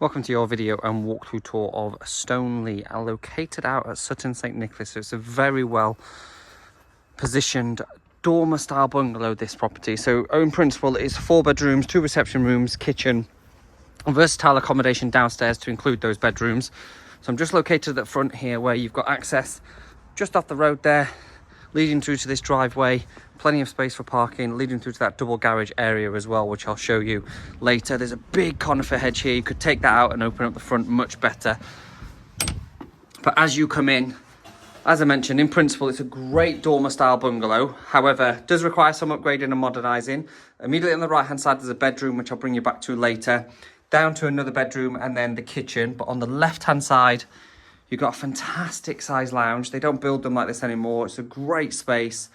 Welcome to your video and walkthrough tour of Stoneleigh, located out at Sutton St Nicholas. So it's a very well positioned dormer style bungalow, this property. So in principle it's 4 bedrooms, 2 reception rooms, kitchen, and versatile accommodation downstairs to include those bedrooms. So I'm just located at the front here where you've got access just off the road there, leading through to this driveway, plenty of space for parking, leading through to that double garage area as well, which I'll show you later. There's a big conifer hedge here. You could take that out and open up the front much better. But as you come in, as I mentioned, in principle, it's a great dormer style bungalow. However, it does require some upgrading and modernising. Immediately on the right hand side, there's a bedroom, which I'll bring you back to later, down to another bedroom and then the kitchen. But on the left hand side, you've got a fantastic size lounge. They don't build them like this anymore. It's a great space.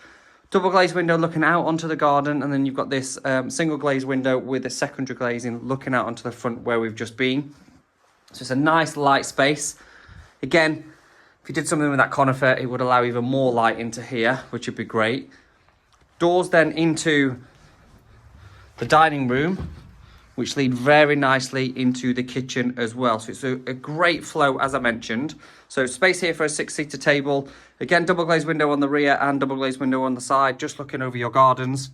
Double glazed window looking out onto the garden, and then you've got this single glazed window with a secondary glazing looking out onto the front where we've just been. So it's a nice light space. Again, if you did something with that conifer, it would allow even more light into here, which would be great. Doors then into the dining room, which lead very nicely into the kitchen as well. So it's a great flow, as I mentioned. So space here for a 6-seater table. Again, double glazed window on the rear and double glazed window on the side, just looking over your gardens.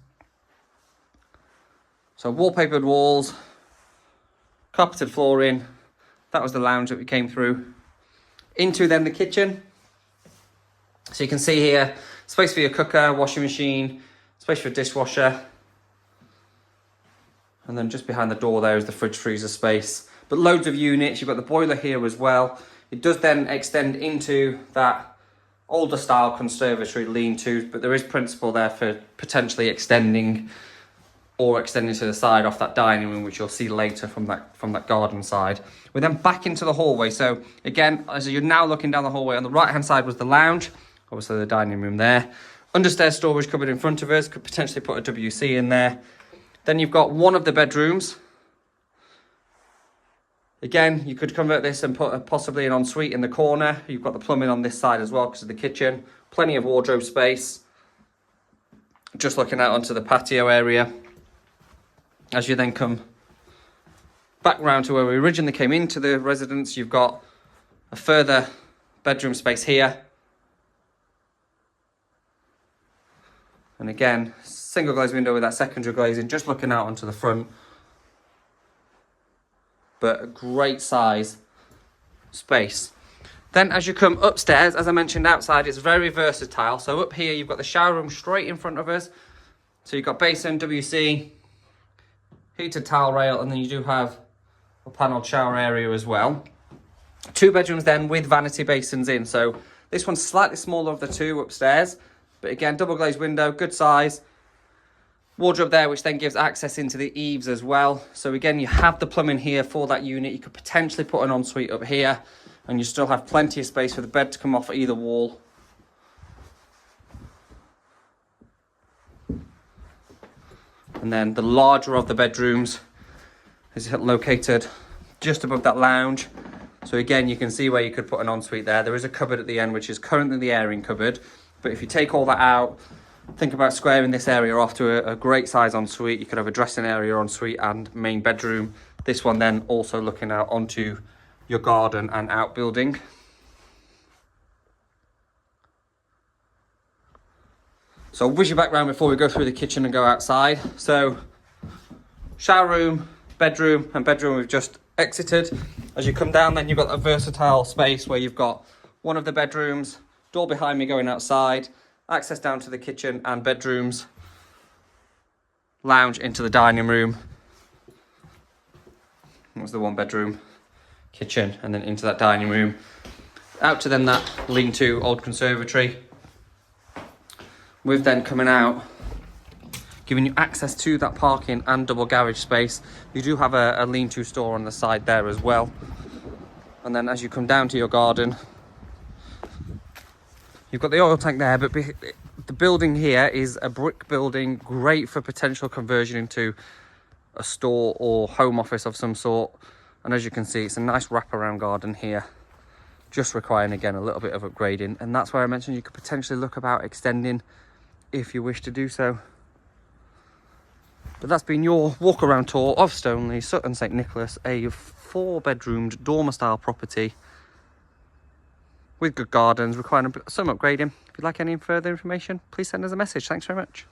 So wallpapered walls, carpeted flooring. That was the lounge that we came through. Into then the kitchen. So you can see here, space for your cooker, washing machine, space for a dishwasher. And then just behind the door there is the fridge freezer space. But loads of units. You've got the boiler here as well. It does then extend into that older style conservatory lean-to, but there is principle there for potentially extending to the side off that dining room, which you'll see later from that garden side. We're then back into the hallway. So again, as you're now looking down the hallway, on the right hand side was the lounge, obviously the dining room there. Understairs storage cupboard in front of us, could potentially put a WC in there. Then you've got one of the bedrooms. Again, you could convert this and put possibly an ensuite in the corner. You've got the plumbing on this side as well because of the kitchen. Plenty of wardrobe space. Just looking out onto the patio area. As you then come back round to where we originally came into the residence, you've got a further bedroom space here. And again, single glazed window with that secondary glazing, just looking out onto the front. But a great size space. Then as you come upstairs, as I mentioned outside, it's very versatile. So up here, you've got the shower room straight in front of us. So you've got basin, WC, heated towel rail, and then you do have a panelled shower area as well. 2 bedrooms then with vanity basins in. So this one's slightly smaller of the 2 upstairs. But again, double glazed window, good size. Wardrobe there, which then gives access into the eaves as well. So again, you have the plumbing here for that unit. You could potentially put an ensuite up here, and you still have plenty of space for the bed to come off either wall. And then the larger of the bedrooms is located just above that lounge. So again, you can see where you could put an ensuite there. There is a cupboard at the end, which is currently the airing cupboard. But if you take all that out, think about squaring this area off to a great size ensuite. You could have a dressing area ensuite and main bedroom. This one then also looking out onto your garden and outbuilding. So I'll whiz you back round before we go through the kitchen and go outside. So shower room, bedroom, and bedroom we've just exited. As you come down, then you've got a versatile space where you've got one of the bedrooms, door behind me going outside, access down to the kitchen and bedrooms, lounge into the dining room. That was the 1 bedroom, kitchen, and then into that dining room. Out to then that lean-to old conservatory. With then coming out, giving you access to that parking and double garage space. You do have a lean-to store on the side there as well. And then as you come down to your garden, you've got the oil tank there, but the building here is a brick building, great for potential conversion into a store or home office of some sort. And as you can see, it's a nice wraparound garden here, just requiring, again, a little bit of upgrading. And that's where I mentioned you could potentially look about extending if you wish to do so. But that's been your walk around tour of Stoneleigh, Sutton St Nicholas, a 4-bedroomed dormer style property with good gardens, requiring some upgrading. If you'd like any further information, please send us a message. Thanks very much.